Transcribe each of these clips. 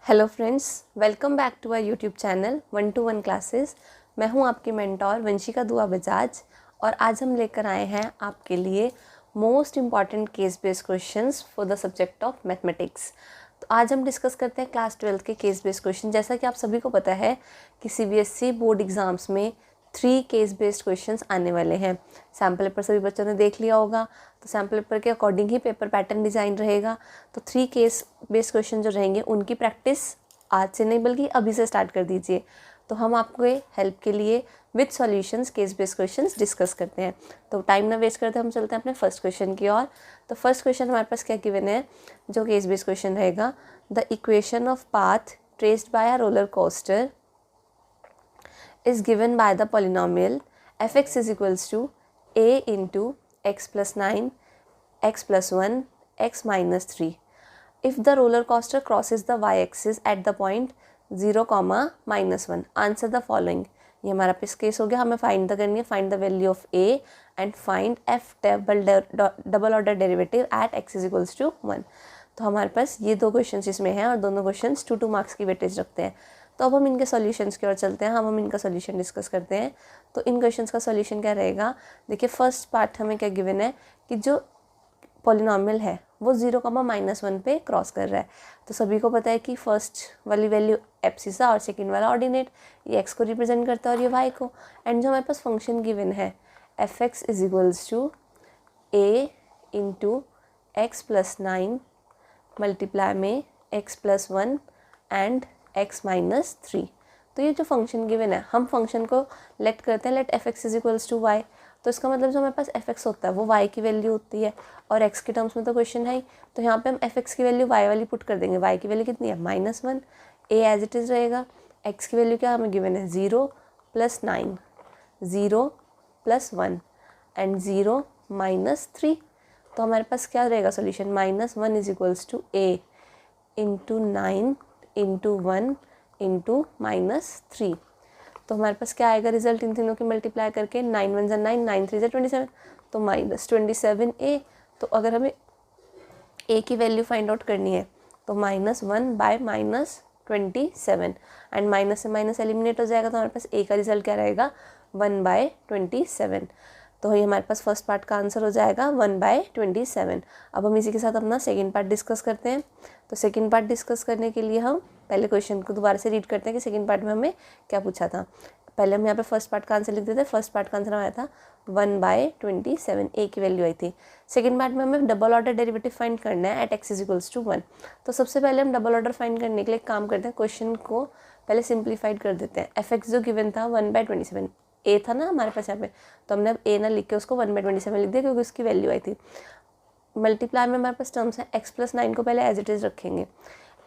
Hello friends, welcome back to our YouTube channel 1-to-1 classes. मैं हूं आपकी mentor Vanshika दुआ बजाज और आज हम लेकर आए हैं आपके लिए most important case based questions for the subject of mathematics. तो आज हम डिस्कस करते हैं क्लास 12 के केस बेस्ड क्वेश्चन। जैसा कि आप सभी को पता है कि सीबीएसई बोर्ड एग्ज़ाम्स में 3 केस बेस्ड क्वेश्चंस आने वाले हैं। सैम्पल पेपर सभी बच्चों ने देख लिया होगा, तो सैम्पल पेपर के अकॉर्डिंग ही पेपर पैटर्न डिज़ाइन रहेगा। तो 3 केस बेस्ड क्वेश्चन जो रहेंगे उनकी प्रैक्टिस आज से नहीं बल्कि अभी से स्टार्ट कर दीजिए। तो हम आपको हेल्प के लिए with solutions case based questions discuss करते हैं। तो टाइम ना वेस्ट करते हम चलते हैं अपने फर्स्ट क्वेश्चन की ओर। तो फर्स्ट क्वेश्चन हमारे पास क्या गिवन है, जो केस बेस्ड क्वेश्चन रहेगा, the equation of path traced by a roller coaster is given by the polynomial fx is equals to a into x plus 9, x plus 1, x minus 3 if the roller coaster crosses the y-axis at the point 0, -1. Answer the following. ये हमारा पिस case हो गया। हमें find करनी है, find the value of a and find f double order derivative at x is equals to 1। तो हमारे पास ये दो क्वेश्चन इसमें हैं और दोनों क्वेश्चन 2 मार्क्स की वेटेज रखते हैं। तो अब हम इनके सॉल्यूशंस की ओर चलते हैं। हम इनका सॉल्यूशन डिस्कस करते हैं। तो इन क्वेश्चंस का सॉल्यूशन क्या रहेगा, देखिए फर्स्ट पार्ट हमें क्या गिवन है कि जो पॉलिनॉमियल है वो 0, -1 पे क्रॉस कर रहा है। तो सभी को पता है कि फर्स्ट वाली वैल्यू एप्सिसा और सेकंड वाला ऑर्डिनेट ये x को रिप्रेजेंट करता है और ये y को। एंड जो हमारे पास फंक्शन गिवन है fx is equals to a into x plus 9 multiply में x plus 1 and x minus 3। तो ये जो फंक्शन गिवन है, हम फंक्शन को लेट करते हैं, let fx is equals to y। तो इसका मतलब जो हमारे पास fx होता है वो y की वैल्यू होती है और x के टर्म्स में तो क्वेश्चन है ही। तो यहाँ पे हम fx की वैल्यू y वाली पुट कर देंगे। y की वैल्यू कितनी है, -1। a एज इट इज़ रहेगा। x की वैल्यू क्या हमें गिवन है, 0 + 9, 0 + 1 एंड 0 - 3। तो हमारे पास क्या रहेगा solution, -1 is equals to a into 9 into 1 into -3। तो हमारे पास क्या आएगा रिजल्ट, इन तीनों की मल्टीप्लाई करके 9 1 9, 9 3 27, तो -27a। तो अगर हमें a की वैल्यू फाइंड आउट करनी है तो -1/-27 एंड माइनस से माइनस एलिमिनेट हो जाएगा। तो हमारे पास a का रिजल्ट क्या रहेगा, 1/27। तो ये हमारे पास फर्स्ट पार्ट का आंसर हो जाएगा 1/27। अब हम इसी के साथ अपना सेकंड पार्ट डिस्कस करते हैं। तो सेकंड पार्ट डिस्कस करने के लिए हम पहले क्वेश्चन को दोबारा से रीड करते हैं कि सेकंड पार्ट में हमें क्या पूछा था। पहले हम यहाँ पे फर्स्ट पार्ट का आंसर लिख देते हैं। फर्स्ट पार्ट का आंसर आया था 1/27, a की वैल्यू आई थी। सेकंड पार्ट में हमें डबल ऑर्डर डेरिवेटिव फाइंड करना है at x is equals to 1। तो सबसे पहले हम डबल ऑर्डर फाइंड करने के लिए काम करते हैं, क्वेश्चन को पहले सिंप्लीफाइड कर देते हैं। fx जो गिवन था 1/27 a था ना हमारे पास यहाँ पे, तो हमने अब a ना लिख के उसको 1/27 लिख दिया क्योंकि उसकी वैल्यू आई थी। मल्टीप्लाई में हमारे पास टर्म्स है, x प्लस 9 को पहले एज इट इज़ रखेंगे।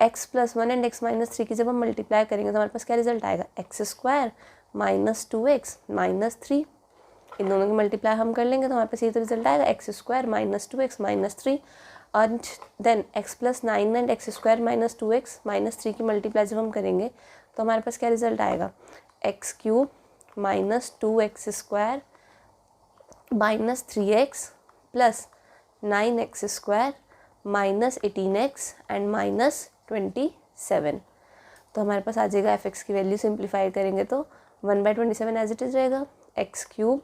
x plus 1 and x minus 3 की जब हम मल्टीप्लाई करेंगे तो हमारे पास क्या रिजल्ट आएगा, x² - 2x - 3। इन दोनों की मल्टीप्लाई हम कर लेंगे तो हमारे पास ये तो रिजल्ट आएगा, x² - 2x - 3 and then x plus 9 and x² - 2x - 3 की मल्टीप्लाई जब हम करेंगे तो हमारे पास क्या रिजल्ट आएगा, x³ - 2x² - 3x plus 9x² - 18x and -27। तो हमारे पास आ जाएगा fx की वैल्यू सिंप्लीफाई करेंगे तो 1/27 एज इट इज़ रहेगा, x³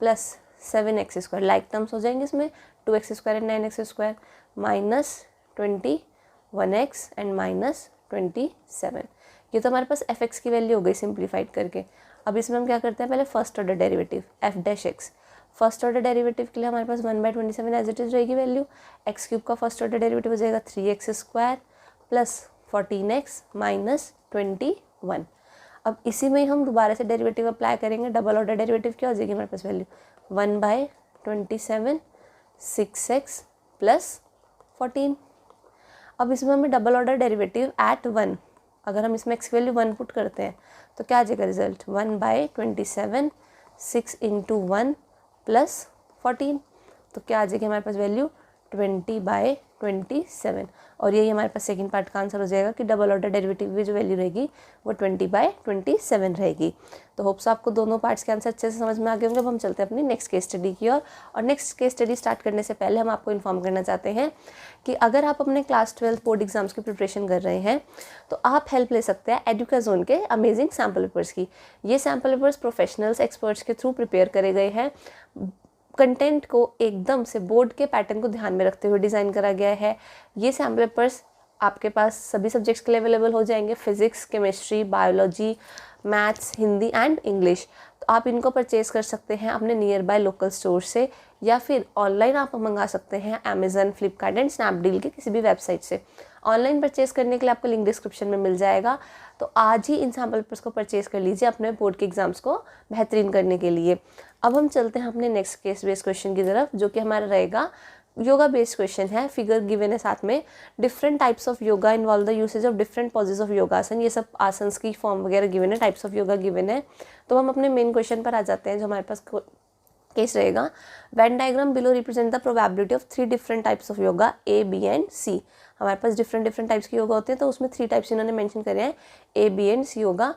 plus 7x² like terms हो जाएंगे इसमें, 2x² and 9x² -21x and -27। ये तो हमारे पास fx की वैल्यू हो गई सिंप्लीफाइड करके। अब इसमें हम क्या करते हैं, पहले first order derivative f'(x). First order derivative के लिए हमारे पास 1/27 एज इट इज़ रहेगी वैल्यू। x³ का फर्स्ट ऑर्डर डेरिवेटिव हो जाएगा 3x² प्लस 14x -21। अब इसी में हम दोबारा से डेरिवेटिव अप्लाई करेंगे। डबल ऑर्डर डेरिवेटिव क्या हो जाएगी हमारे पास वैल्यू, 1/27 6x प्लस 14। अब इसमें हमें डबल ऑर्डर डेरिवेटिव एट 1, अगर हम इसमें x की वैल्यू 1 पुट करते हैं तो क्या आ जाएगा रिजल्ट, 1/27 6 × 1 प्लस 14। तो क्या आ जाएगी हमारे पास वैल्यू, 20/27 27 और यही हमारे पास सेकंड पार्ट का आंसर हो जाएगा कि डबल ऑर्डर डेरिवेटिव की जो वैल्यू रहेगी वो 20/27 रहेगी। तो होप्स आपको दोनों पार्ट्स के आंसर अच्छे से समझ में आ गए होंगे। अब हम चलते हैं अपनी नेक्स्ट केस स्टडी की ओर। और नेक्स्ट केस स्टडी स्टार्ट करने से पहले हम आपको इन्फॉर्म करना चाहते हैं कि अगर आप अपने क्लास 12 बोर्ड एग्जाम्स की प्रिपरेशन कर रहे हैं तो आप हेल्प ले सकते हैं एडुकाज़ोन के अमेजिंग सैम्पल पेपर्स की। ये सैम्पल पेपर्स प्रोफेशनल्स एक्सपर्ट्स के थ्रू प्रिपेयर करे गए हैं। कंटेंट को एकदम से बोर्ड के पैटर्न को ध्यान में रखते हुए डिज़ाइन करा गया है। ये सैम्पल पेपर्स आपके पास सभी सब्जेक्ट्स के लिए अवेलेबल हो जाएंगे, physics, chemistry, biology, maths, Hindi and English. तो आप इनको परचेज कर सकते हैं अपने नियर बाय लोकल स्टोर से या फिर ऑनलाइन आप मंगा सकते हैं अमेजन, फ्लिपकार्ट एंड स्नैपडील के किसी भी वेबसाइट से। ऑनलाइन परचेज करने के लिए आपको लिंक डिस्क्रिप्शन में मिल जाएगा। तो आज ही इन सैम्पल पेपर्स को परचेज कर लीजिए अपने बोर्ड के एग्जाम्स को बेहतरीन करने के लिए। अब हम चलते हैं अपने नेक्स्ट केस बेस्ड क्वेश्चन की तरफ, जो कि हमारा रहेगा योगा बेस्ड क्वेश्चन है। फिगर गिवन है साथ में, different types of yoga involve the usage of different poses of yogasana. ये सब आसन्स की फॉर्म वगैरह गिवन है, टाइप्स ऑफ योगा गिवन है। तो हम अपने मेन क्वेश्चन पर आ जाते हैं जो हमारे पास केस रहेगा। Venn diagram below represent the probability of 3 different types of yoga A, B and C। हमारे पास डिफरेंट टाइप्स की योगा होते हैं, तो उसमें 3 टाइप्स इन्होंने मेंशन करे हैं, A, B and C yoga.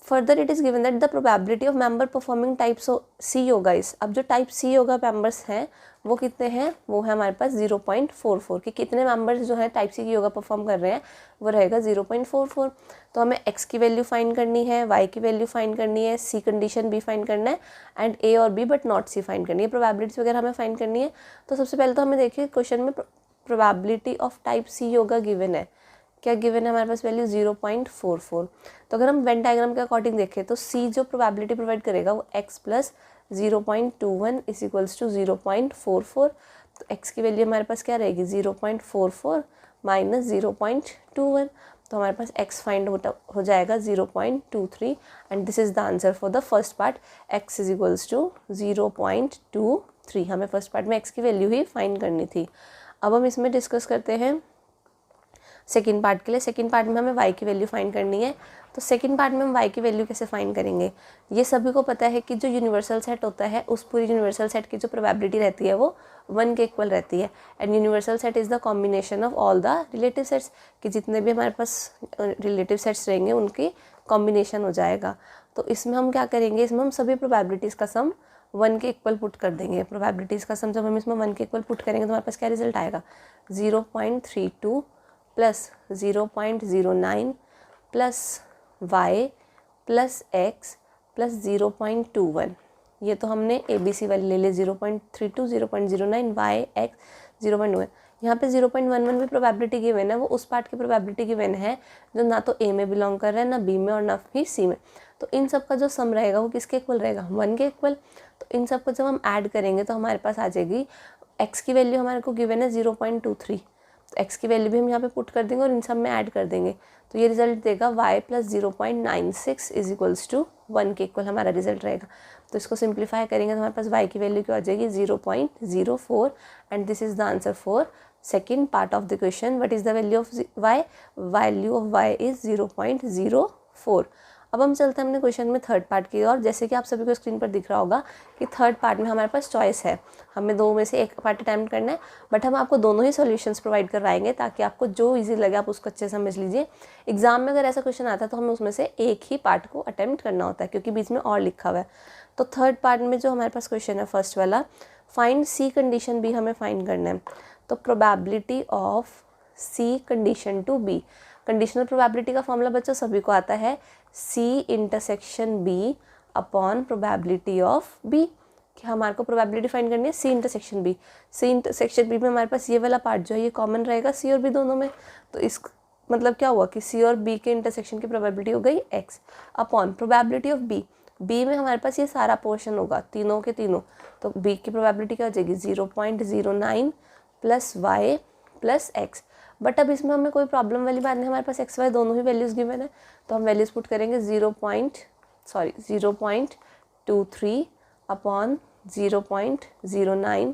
Further it is given that the probability of member performing types of C yoga इस। अब जो टाइप C योगा मेंबर्स हैं वो कितने हैं, वो है हमारे पास 0.44 कि कितने मेंबर्स जो है टाइप C की योगा परफॉर्म कर रहे हैं वो रहेगा 0.44। तो हमें X की वैल्यू फाइंड करनी है, Y की वैल्यू फाइंड करनी है, C कंडीशन B फाइंड करना है एंड A और B but not C find करनी है। प्रोबेबिलिटीज वगैरह हमें फाइंड करनी है। तो सबसे पहले तो हमें देखिए क्वेश्चन में probability of type C yoga given है। क्या गिवन है हमारे पास वैल्यू 0.44। तो अगर हम वेन डायग्राम के अकॉर्डिंग देखें तो C जो प्रोबेबिलिटी प्रोवाइड करेगा वो X plus 0.21 is equals to 0.44। तो X की वैल्यू हमारे पास क्या रहेगी 0.44 माइनस 0.21। तो हमारे पास X फाइंड हो जाएगा 0.23 and this is the answer for the first part. X is equals to 0.23। हमें फर्स्ट पार्ट में X की वैल्यू ही फाइंड करनी थी। अब हम इसमें डिस्कस करते हैं सेकेंड पार्ट के लिए। सेकेंड पार्ट में हमें y की वैल्यू फाइंड करनी है। तो सेकेंड पार्ट में हम y की वैल्यू कैसे फाइंड करेंगे, ये सभी को पता है कि जो यूनिवर्सल सेट होता है उस पूरी यूनिवर्सल सेट की जो प्रोबेबिलिटी रहती है वो 1 के इक्वल रहती है। And universal set is the combination of all the relative sets, कि जितने भी हमारे पास रिलेटिव सेट्स रहेंगे उनकी कॉम्बिनेशन हो जाएगा। तो इसमें हम क्या करेंगे, इसमें हम सभी प्रोबेबिलिटीज़ का सम 1 के इक्वल पुट कर देंगे। प्रोबेबिलिटीज़ का सम जब हम इसमें 1 के इक्वल पुट करेंगे तो हमारे पास क्या रिजल्ट आएगा 0.32 plus 0.09 plus y plus x plus 0.21। ये तो हमने ABC वाले ले लिए 0.32, 0.09, y, x 0.1। यहाँ पे 0.11 भी प्रोबेबिलिटी गिवन है, वो उस पार्ट की प्रोबेबिलिटी गिवन है जो ना तो A में बिलोंग कर रहा है, ना B में और ना ही C में। तो इन सब का जो सम रहेगा वो किसके इक्वल रहेगा 1 के इक्वल। तो इन सब को जब हम ऐड करेंगे तो हमारे पास आ जाएगी x की वैल्यू हमारे को गिवन है 0.23। तो x की वैल्यू भी हम यहाँ पे पुट कर देंगे और इन सब में ऐड कर देंगे। तो ये रिजल्ट देगा y plus 0.96 is equals to 1 के इक्वल हमारा रिजल्ट रहेगा। तो इसको सिंप्लीफाई करेंगे तो हमारे पास y की वैल्यू क्या हो जाएगी 0.04 and this is the answer for second part of the question. What is the value of y, value of y is 0.04। अब हम चलते हैं अपने क्वेश्चन में थर्ड पार्ट की ओर। जैसे कि आप सभी को स्क्रीन पर दिख रहा होगा कि थर्ड पार्ट में हमारे पास चॉइस है, हमें 2 में से एक पार्ट अटैम्प्ट करना है, बट हम आपको दोनों ही सॉल्यूशंस प्रोवाइड करवाएंगे ताकि आपको जो इजी लगे आप उसको अच्छे से समझ लीजिए। एग्जाम में अगर ऐसा क्वेश्चन आता है तो हमें उसमें से एक ही पार्ट को अटैम्प्ट करना होता है क्योंकि बीच में और लिखा हुआ है। तो थर्ड पार्ट में जो हमारे पास क्वेश्चन है फर्स्ट वाला, फाइंड C कंडीशन B हमें फाइंड करना है। तो probability of C condition to B, conditional probability का फॉर्मूला बच्चों सभी को आता है C intersection B upon probability of B। कि हमारे को प्रोबेबिलिटी फाइंड करनी है C intersection B। C intersection B में हमारे पास ये वाला पार्ट जो है ये कॉमन रहेगा C और B दोनों में। तो इस मतलब क्या हुआ कि C और B के इंटरसेक्शन की प्रोबेबिलिटी हो गई X upon probability of B। B में हमारे पास ये सारा पोर्शन होगा तीनों के तीनों। तो B की प्रोबेबिलिटी क्या हो जाएगी 0.09 plus y plus x। But अब इसमें हमें कोई प्रॉब्लम वाली बात नहीं, हमारे पास x y दोनों ही वैल्यूज़ गिवन है। तो हम वैल्यूज़ पुट करेंगे 0.23 अपॉन 0.09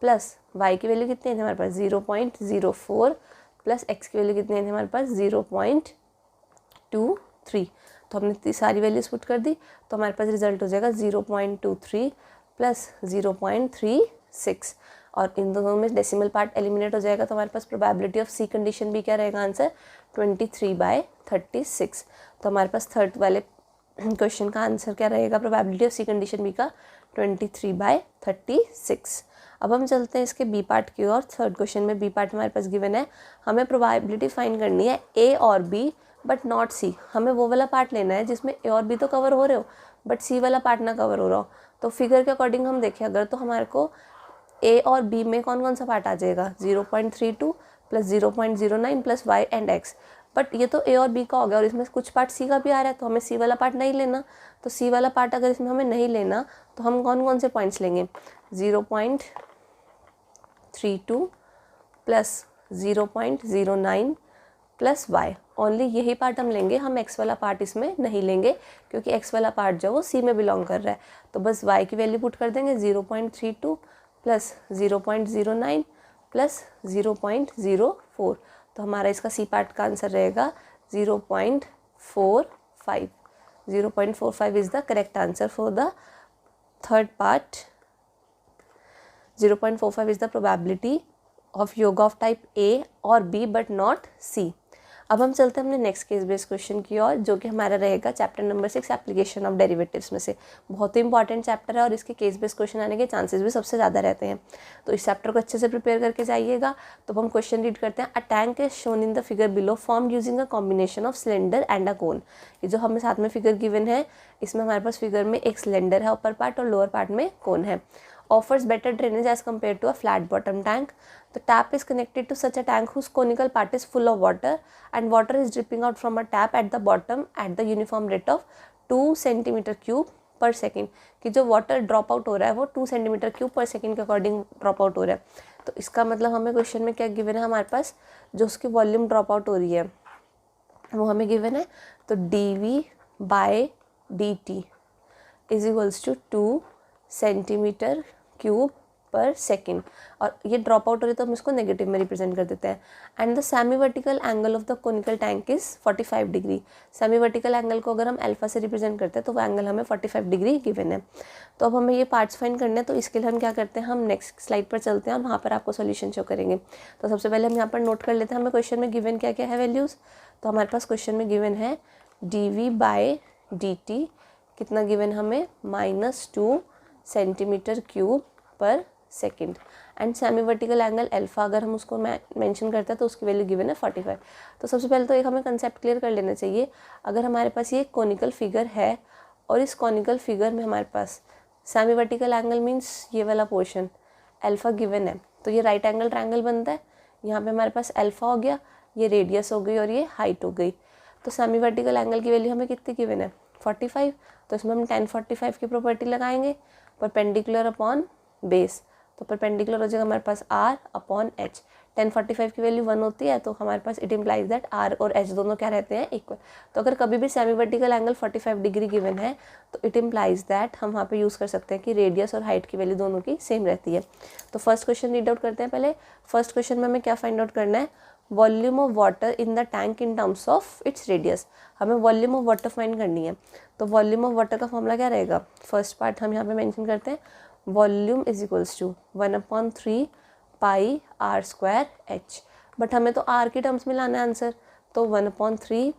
प्लस y की वैल्यू कितनी है हमारे पास 0.04 प्लस x की वैल्यू कितनी है हमारे पास 0.23। तो हमने सारी वैल्यूज़ पुट कर दी तो हमारे पास रिजल्ट हो जाएगा 0.23 प्लस 0.36। और इन दोनों में डेसिमल पार्ट एलिमिनेट हो जाएगा, तो हमारे पास प्रोबेबिलिटी ऑफ सी कंडीशन भी क्या रहेगा आंसर 23/36। तो हमारे पास थर्ड वाले क्वेश्चन का आंसर क्या रहेगा probability of C condition B का 23/36। अब हम चलते हैं इसके बी पार्ट की ओर। थर्ड क्वेश्चन में बी पार्ट हमारे पास गिवन है, हमें प्रोबेबिलिटी फाइंड करनी है ए और बी बट नॉट सी। हमें वो वाला पार्ट लेना है जिसमें ए और बी तो कवर हो रहे हो बट सी वाला पार्ट ना कवर हो रहा हो। तो फिगर के अकॉर्डिंग हम देखें अगर, तो हमारे को ए और बी में कौन कौन सा पार्ट आ जाएगा 0.32 plus 0.09 plus Y and X. But ये तो ए और बी का हो गया और इसमें कुछ पार्ट सी का भी आ रहा है, तो हमें सी वाला पार्ट नहीं लेना। तो सी वाला पार्ट अगर इसमें हमें नहीं लेना तो हम कौन कौन से पॉइंट्स लेंगे 0.32 प्लस 0.09 प्लस वाई, ओनली यही पार्ट हम लेंगे। हम एक्स वाला पार्ट इसमें नहीं लेंगे क्योंकि एक्स वाला पार्ट जो वो सी में बिलोंग कर रहा है। तो बस वाई की वैल्यू पुट कर देंगे 0.32 प्लस 0.09 प्लस 0.04। तो हमारा इसका सी पार्ट का आंसर रहेगा 0.45। 0.45 is the correct answer for the third part. 0.45 is the probability of yoga of type A और बी बट नॉट सी। अब हम चलते हैं अपने नेक्स्ट केस बेस्ड क्वेश्चन की ओर, जो कि हमारा रहेगा chapter number 6 application of derivatives में से। बहुत ही इंपॉर्टेंट चैप्टर है और इसके केस बेस्ड क्वेश्चन आने के चांसेस भी सबसे ज़्यादा रहते हैं। तो इस चैप्टर को अच्छे से प्रिपेयर करके जाइएगा। तो हम क्वेश्चन रीड करते हैं। A tank is shown in the figure below formed using a combination of cylinder and a cone. ये जो हमें साथ में फिगर गिवन है, इसमें हमारे पास फिगर में एक सिलेंडर है ऊपर पार्ट और लोअर पार्ट में कोन है। Offers better drainage as compared to a flat bottom tank. The tap is connected to such a tank whose conical part is full of water and water is dripping out from a tap at the bottom at the uniform rate of 2 centimeter cube per second। कि जो water drop out हो रहा है वो 2 centimetre cube पर second के according drop out हो रहा है। तो इसका मतलब हमें क्वेश्चन में क्या गिवन है हमारे पास, जो उसकी वॉल्यूम ड्रॉप आउट हो रही है वो हमें गिवन है। तो dV/dt is equals to 2 centimetre cube पर सेकेंड, और ये ड्रॉप आउट हो रही है तो हम इसको नेगेटिव में रिप्रेजेंट कर देते हैं। And the semi vertical angle of the conical tank is 45 degree. Semi vertical angle को अगर हम अल्फा से रिप्रेजेंट करते हैं तो वो एंगल हमें 45 डिग्री गिवन है। तो अब हमें ये पार्ट्स फाइंड करने हैं, तो इसके लिए हम क्या करते हैं, हम नेक्स्ट स्लाइड पर चलते हैं और वहाँ पर आपको सोल्यूशन शो करेंगे। तो सबसे पहले हम यहाँ पर नोट कर लेते हैं हमें क्वेश्चन में गिवन क्या क्या है वैल्यूज़। तो हमारे पास क्वेश्चन में गिवन है dV/dt कितना गिवन हमें -2 सेंटीमीटर क्यूब पर second. And semi vertical angle alpha अगर हम उसको मेंशन करते हैं तो उसकी वैल्यू गिवन है 45। तो सबसे पहले तो एक हमें कंसेप्ट क्लियर कर लेना चाहिए। अगर हमारे पास ये कॉनिकल फिगर है और इस कॉनिकल फिगर में हमारे पास सेमी वर्टिकल एंगल मीन्स ये वाला पोर्शन अल्फा गिवन है, तो ये राइट एंगल ट्रायंगल बनता है। यहाँ पे हमारे पास अल्फा हो गया, ये रेडियस हो गई और ये हाइट हो गई। तो सेमी वर्टिकल एंगल की वैल्यू हमें कितनी गिवन है 45। तो इसमें हम tan 45 की प्रॉपर्टी लगाएंगे, परपेंडिकुलर अपॉन बेस। तो परपेंडिकुलर हो जाएगा हमारे पास r/h। tan 45 की वैल्यू 1 होती है, तो हमारे पास इट इम्प्लाइज दैट r और h दोनों क्या रहते हैं इक्वल। तो अगर कभी भी semi vertical angle 45 degree given है तो इट इम्प्लाइज दैट हम वहाँ पे यूज़ कर सकते हैं कि रेडियस और हाइट की वैल्यू दोनों की सेम रहती है। तो फर्स्ट क्वेश्चन रीड आउट करते हैं। पहले फर्स्ट क्वेश्चन में हमें क्या फाइंड आउट करना है, volume of water in the tank in terms of its radius. हमें वॉल्यूम ऑफ वाटर फाइंड करनी है। तो वॉल्यूम ऑफ वाटर का फॉर्मूला क्या रहेगा, फर्स्ट पार्ट हम यहाँ पे मेंशन करते हैं, volume is equals to 1/3 pi r² h। But हमें तो r की टर्म्स में लाना है आंसर, तो 1/3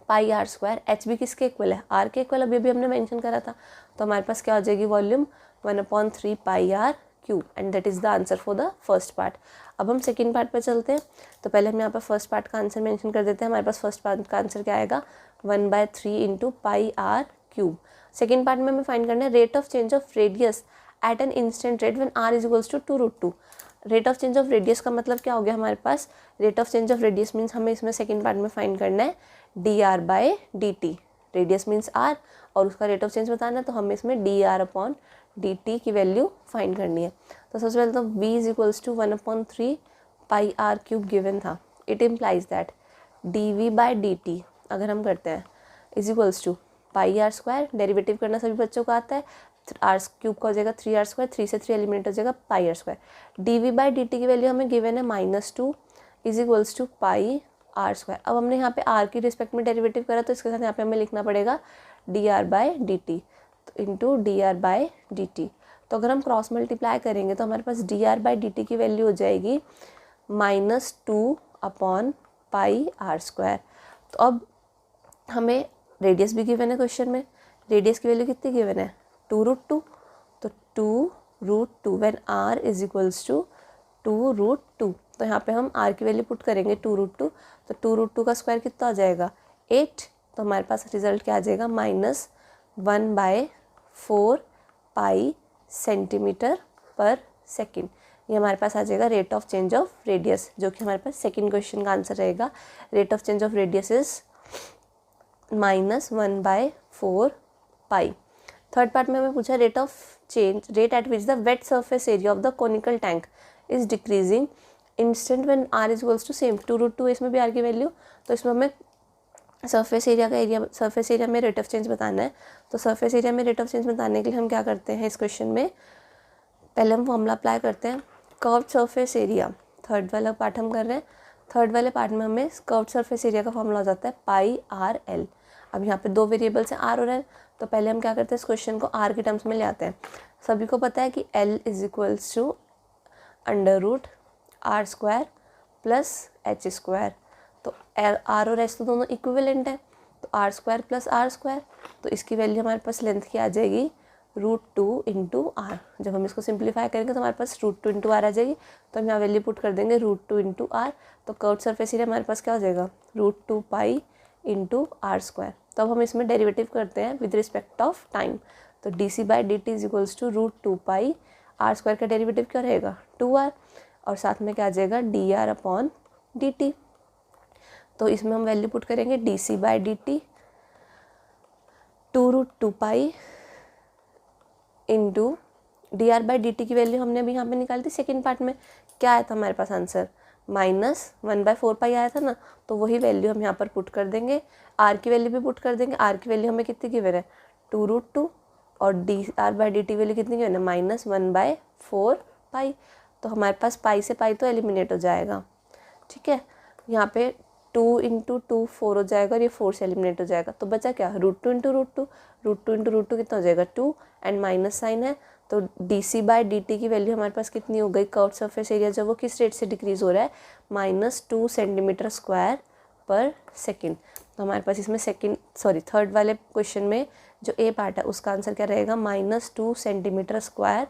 पाई r² h भी किसके इक्वल है, r के इक्वल, अभी भी हमने मेंशन करा था। तो हमारे पास क्या हो जाएगी volume 1/3 pi r cube, and that is the answer for the first part. अब हम सेकंड पार्ट पर चलते हैं। तो पहले हम यहाँ पर फर्स्ट पार्ट का आंसर मेंशन कर देते हैं। हमारे पास फर्स्ट पार्ट का आंसर क्या आएगा 1/3 into pi r cube. Second part में हमें फाइंड करना है rate of change of radius at an instant rate when r is equals to 2√2। Rate of change of radius का मतलब क्या हो गया हमारे पास, rate of change of radius means हमें इसमें सेकेंड पार्ट में फाइंड करना है dr/dt। रेडियस मीन्स r और उसका रेट ऑफ चेंज बताना है, तो हमें इसमें dr/dt की वैल्यू फाइंड करनी है। तो सबसे पहले तो v is equals to 1/3 pi r cube given था। इट इम्प्लाइज दैट dV/dt अगर हम करते हैं is equals to pi r², derivative करना सभी बच्चों को आता है, r क्यूब का हो जाएगा 3r², 3 से 3 एलिमिनेट हो जाएगा पाई r²। dV/dt की वैल्यू हमें गिवन है -2 is equals to pi r²। अब हमने यहाँ पे r की रिस्पेक्ट में डेरिवेटिव करा, तो इसके साथ यहाँ पे हमें लिखना पड़ेगा dr/dt इंटू dr/dt। तो अगर हम क्रॉस मल्टीप्लाई करेंगे तो हमारे पास dr/dt की वैल्यू हो जाएगी -2/πr²। तो अब हमें रेडियस भी गिवन है क्वेश्चन में, रेडियस की वैल्यू कितनी गिवन है 2√2, तो 2√2 when r is equals to 2√2। तो यहाँ पे हम r की वैल्यू पुट करेंगे 2√2, तो 2√2 का स्क्वायर कितना आ जाएगा 8। तो हमारे पास रिजल्ट क्या आ जाएगा -1/4 पाई सेंटीमीटर पर सेकेंड। ये हमारे पास आ जाएगा rate of change of radius, जो कि हमारे पास सेकेंड क्वेश्चन का आंसर रहेगा। Rate of change of radius is -1/4 pi. Third part में हमें पूछा rate of change, rate at which the wet surface area of the conical tank is decreasing instant when r is equals to same 2√2, इसमें भी r की value. तो इसमें हमें surface area में रेट ऑफ चेंज बताना है। तो सरफेस एरिया में रेट ऑफ चेंज बताने के लिए हम क्या करते हैं, इस क्वेश्चन में पहले हम फॉर्मूला अप्लाई करते हैं। कर्व्ड सरफेस एरिया, थर्ड वाला पार्ट हम कर रहे हैं। थर्ड वाले पार्ट में हमें कर्व्ड सरफेस एरिया का फॉर्मूला हो जाता है πr/l। अब यहाँ पे दो वेरिएबल्स हैं r और l, तो पहले हम क्या करते हैं, इस क्वेश्चन को r के टर्म्स में ले आते हैं। सभी को पता है कि l is equals to √r² plus h²। तो r और s तो दोनों इक्विवेलेंट है, तो r² प्लस r²। तो इसकी वैल्यू हमारे पास लेंथ की आ जाएगी √2 इंटू r। जब हम इसको सिंप्लीफाई करेंगे तो हमारे पास √2 इंटू r आ जाएगी। तो हम यहाँ वैल्यू पुट कर देंगे √2 इंटू r। तो कर्व्ड सरफेस एरिया हमारे पास क्या हो जाएगा √2 पाई इंटू r²। तो अब हम इसमें डेरिवेटिव करते हैं विद रिस्पेक्ट ऑफ टाइम। तो dc/dt is equals to √2 pi, r² का डेरिवेटिव क्या रहेगा 2r, और साथ में क्या आ जाएगा dr/dt। तो इसमें हम वैल्यू पुट करेंगे dc/dt 2√2 पाई इंटू dr/dt की वैल्यू हमने अभी यहाँ पे निकाली थी। सेकेंड पार्ट में क्या आया था हमारे पास आंसर -1/4 पाई आया था ना, तो वही वैल्यू हम यहाँ पर पुट कर देंगे। r की वैल्यू भी पुट कर देंगे। r की वैल्यू हमें कितनी गिवन है 2√2, और dr/dt वैल्यू कितनी गिवन है -1/4 पाई। तो हमारे पास पाई से पाई तो एलिमिनेट हो जाएगा, ठीक है। यहाँ पे 2 इंटू 2 4 हो जाएगा, और ये 4 से एलिमिनेट हो जाएगा। तो बचा क्या √2 इंटू √2, √2 इंटू √2 कितना हो जाएगा 2, एंड माइनस साइन है। तो dc/dt की वैल्यू हमारे पास कितनी हो गई, कर्व्ड सरफेस एरिया जब वो किस रेट से डिक्रीज हो रहा है -2 सेंटीमीटर स्क्वायर पर सेकेंड। तो हमारे पास इसमें थर्ड वाले क्वेश्चन में जो ए पार्ट है उसका आंसर क्या रहेगा -2 सेंटीमीटर स्क्वायर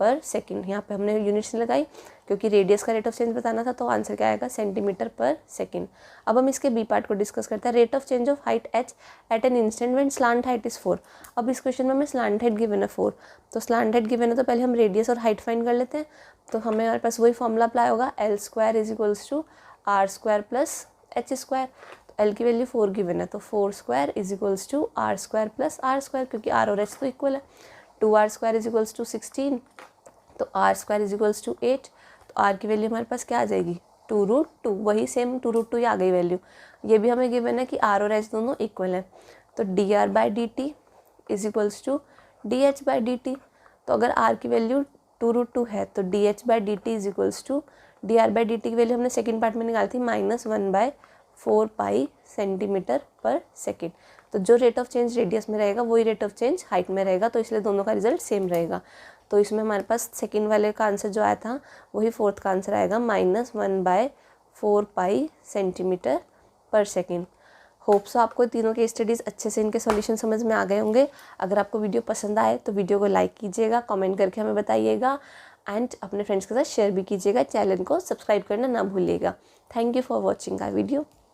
पर सेकेंड। यहाँ पे हमने यूनिट्स लगाई क्योंकि रेडियस का रेट ऑफ चेंज बताना था, तो आंसर क्या आएगा सेंटीमीटर पर सेकेंड। अब हम इसके बी पार्ट को डिस्कस करते हैं। Rate of change of height h at an instant when slant height is 4। अब इस क्वेश्चन में हमें स्लांट हाइट गिवन है 4, तो स्लांट हाइट गिवन है तो पहले हम रेडियस और हाइट फाइंड कर लेते हैं। तो हमें हमारे पास वही फॉर्मूला अप्लाई होगा, l² is equals to r² plus h²। तो l की वैल्यू 4 गिवन है, तो 4² is equals to r² plus r², क्योंकि r और h तो इक्वल है। 2r² इज इक्वल्स टू 16, तो r² इज इक्वल्स टू 8। तो r की वैल्यू हमारे पास क्या आ जाएगी 2√2, वही सेम 2√2 ही आ गई वैल्यू। ये भी हमें गिवन है कि r और h दोनों इक्वल है। तो dr/dt is equals to dh/dt। तो अगर r की वैल्यू 2√2 है तो dh/dt is equals to dr/dt की वैल्यू हमने सेकेंड पार्ट में निकाली थी -1/4 पाई सेंटीमीटर पर सेकेंड। तो जो रेट ऑफ चेंज रेडियस में रहेगा वही रेट ऑफ चेंज हाइट में रहेगा, तो इसलिए दोनों का रिजल्ट सेम रहेगा। तो इसमें हमारे पास सेकेंड वाले का आंसर जो आया था वही फोर्थ का आंसर आएगा -1/4 पाई सेंटीमीटर पर सेकेंड। होप सो आपको तीनों के स्टडीज़ अच्छे से इनके सॉल्यूशन समझ में आ गए होंगे। अगर आपको वीडियो पसंद आए तो वीडियो को लाइक कीजिएगा, कमेंट करके हमें बताइएगा, एंड अपने फ्रेंड्स के साथ शेयर भी कीजिएगा। चैनल को सब्सक्राइब करना ना भूलिएगा। Thank you for watching our video.